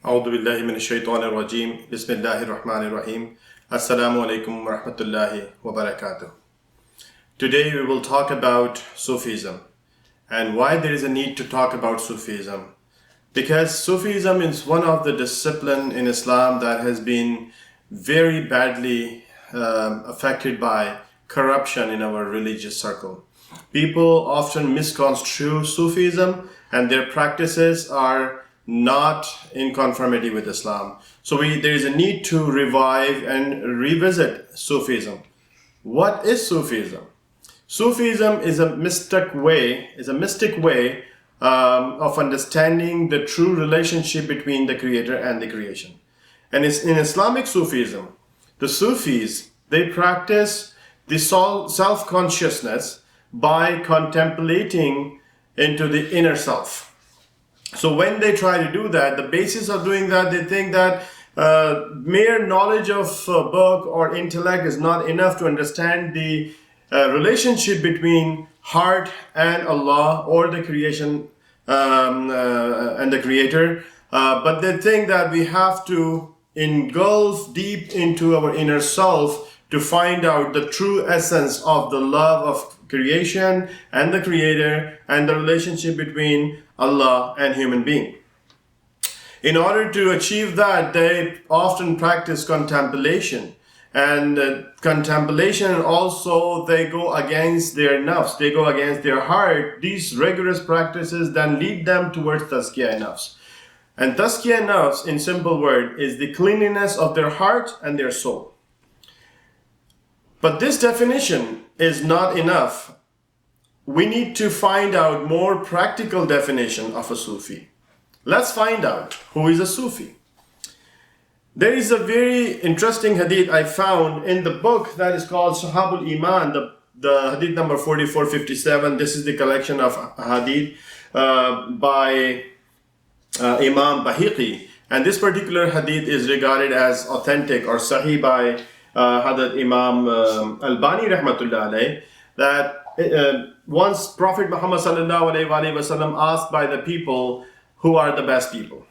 أعوذ بالله من الشيطان الرجيم بسم الله الرحمن الرحيم Assalamu alaikum wa rahmatullahi wa barakatuh. Today we will talk about Sufism and why there is a need to talk about Sufism. Because Sufism is one of the disciplines in Islam that has been very badly affected by corruption in our religious circle. People often misconstrue Sufism and their practices are not in conformity with Islam. So there is a need to revive and revisit Sufism. What is Sufism? Sufism is a mystic way of understanding the true relationship between the Creator and the creation. And it's in Islamic Sufism, the Sufis, they practice the self-consciousness by contemplating into the inner self. So when they try to do that, the basis of doing that, they think that mere knowledge of a book or intellect is not enough to understand the relationship between heart and Allah or the creation and the Creator. But they think that we have to engulf deep into our inner self to find out the true essence of the love of creation and the Creator and the relationship between Allah and human being. In order to achieve that, they often practice contemplation. And contemplation also, they go against their nafs, they go against their heart. These rigorous practices then lead them towards tazkiyah nafs. And tazkiyah nafs, in simple word, is the cleanliness of their heart and their soul. But this definition is not enough. We need to find out more practical definition of a Sufi. Let's find out who is a Sufi. There is a very interesting hadith I found in the book that is called Al-Saleemia, the hadith number 4457. This is the collection of hadith by Imam Bahiqi. And this particular hadith is regarded as authentic or sahih by Hadrat Imam Albani rahmatullah alayh, that once Prophet Muhammad sallallahu alayhi wa sallam asked by the people, who are the best people?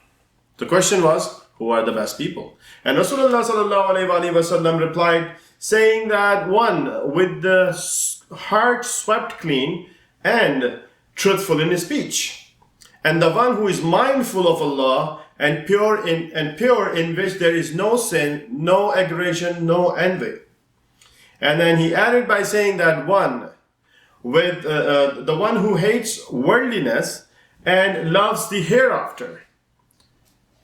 The question was, who are the best people? And Rasulullah sallallahu alayhi wa sallam replied, saying that one with the heart swept clean and truthful in his speech, and the one who is mindful of Allah and pure in which there is no sin, no aggression, no envy. And then he added by saying that one with the one who hates worldliness and loves the hereafter.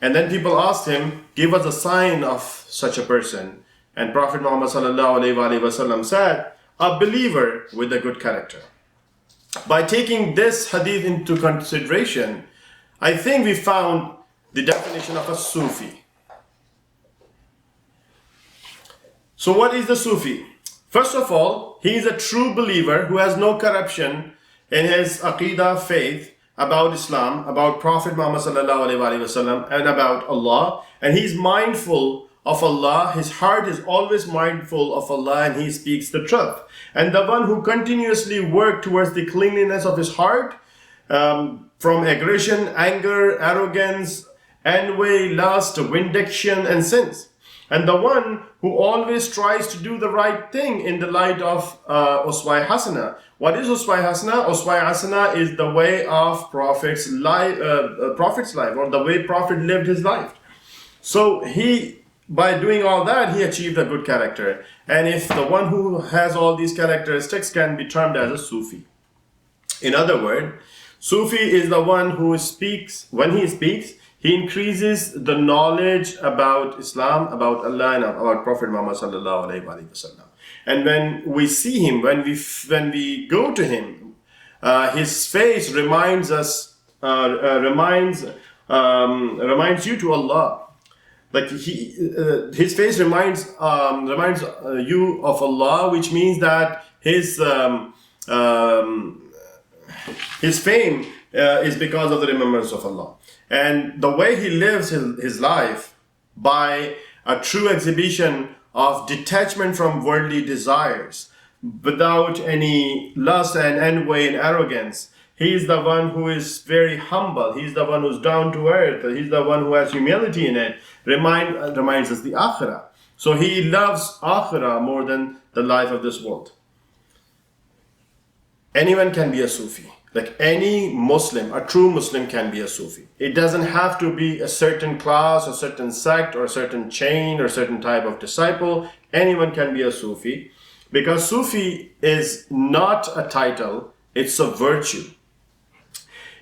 And then people asked him, give us a sign of such a person. And Prophet Muhammad sallallahu alaihi wasallam said, a believer with a good character. By taking this hadith into consideration, I think we found the definition of a Sufi. So what is the Sufi? First of all, he is a true believer who has no corruption in his aqidah faith about Islam, about Prophet Muhammad sallallahu alaihi wasallam, and about Allah. And he is mindful of Allah. His heart is always mindful of Allah, and he speaks the truth. And the one who continuously works towards the cleanliness of his heart, from aggression, anger, arrogance, envy, lust, vindication, and sins. And the one who always tries to do the right thing in the light of Uswa Hasana. What is Uswa Hasana? Uswa Hasana is the way of Prophet's life, or the way Prophet lived his life. So by doing all that, he achieved a good character. And if the one who has all these characteristics can be termed as a Sufi. In other words, Sufi is the one who speaks, when he speaks, he increases the knowledge about Islam, about Allah, and about Prophet Muhammad sallallahu alaihi wasallam. And when we see him, when we go to him, his face reminds you to Allah. Like his face reminds you of Allah, which means that his fame is because of the remembrance of Allah. And the way he lives his life by a true exhibition of detachment from worldly desires, without any lust and envy and arrogance, He is the one who is very humble. He's the one who's down to earth. He's the one who has humility in it. Reminds us the akhirah. So he loves akhirah more than the life of this world. Anyone can be a Sufi. Like any Muslim, a true Muslim can be a Sufi. It doesn't have to be a certain class, a certain sect, or a certain chain, or a certain type of disciple. Anyone can be a Sufi. Because Sufi is not a title, it's a virtue.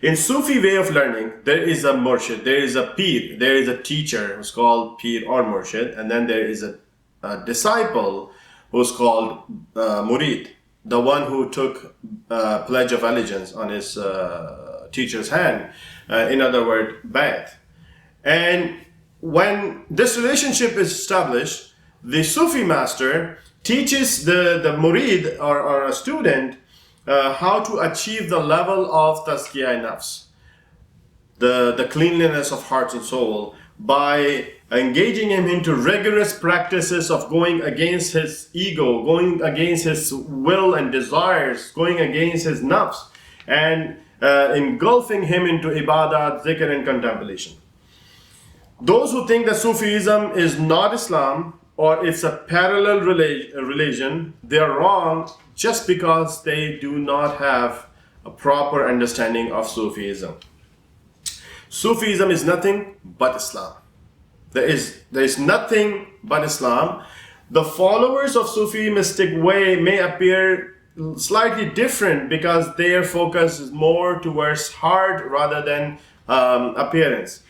In Sufi way of learning, there is a murshid, there is a pir, there is a teacher who's called pir or murshid, and then there is a disciple who's called murid, the one who took pledge of allegiance on his teacher's hand, in other words, bayat. And when this relationship is established, the Sufi master teaches the murid or a student how to achieve the level of tazkiyah nafs, the cleanliness of heart and soul, by engaging him into rigorous practices of going against his ego, going against his will and desires, going against his nafs, and engulfing him into ibadat, zikr, and contemplation. Those who think that Sufism is not Islam, or it's a parallel religion, they are wrong just because they do not have a proper understanding of Sufism. Sufism is nothing but Islam. There is nothing but Islam. The followers of Sufi mystic way may appear slightly different because their focus is more towards heart rather than appearance.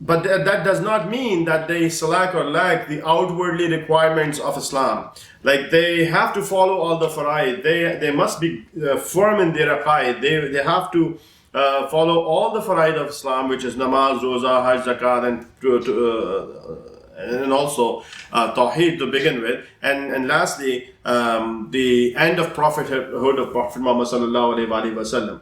But that does not mean that they slack or lack the outwardly requirements of Islam. Like they have to follow all the faraid. They must be firm in their aqaid. They have to follow all the faraid of Islam, which is namaz, roza, hajj, zakat, and also tawheed to begin with. And lastly, the end of prophethood of Prophet Muhammad sallallahu alaihi wasallam.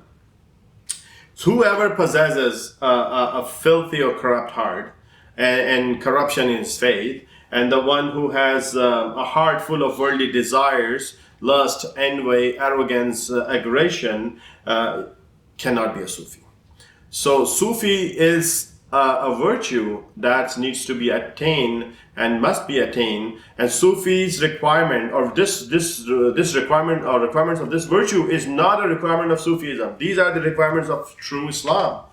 Whoever possesses a filthy or corrupt heart and corruption in his faith, and the one who has a heart full of worldly desires, lust, envy, arrogance, aggression, cannot be a Sufi. So Sufi is a virtue that needs to be attained and must be attained, and Sufi's requirement, or this requirement, or requirements of this virtue, is not a requirement of Sufism. These are the requirements of true Islam.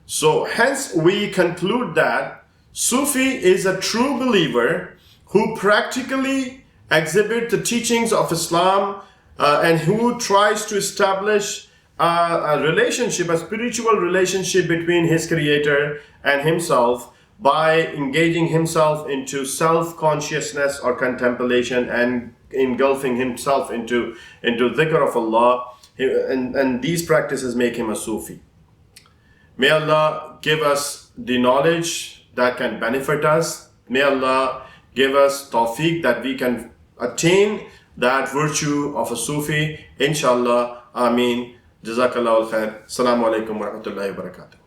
So hence we conclude that Sufi is a true believer who practically exhibits the teachings of Islam and who tries to establish a relationship, a spiritual relationship between his creator and himself by engaging himself into self-consciousness or contemplation and engulfing himself into dhikr of Allah, and these practices make him a Sufi. May Allah give us the knowledge that can benefit us. May Allah give us tawfiq that we can attain that virtue of a Sufi. Inshallah. Ameen. Jazakallahu khair. Assalamu alaikum wa rahmatullahi wa barakatuh.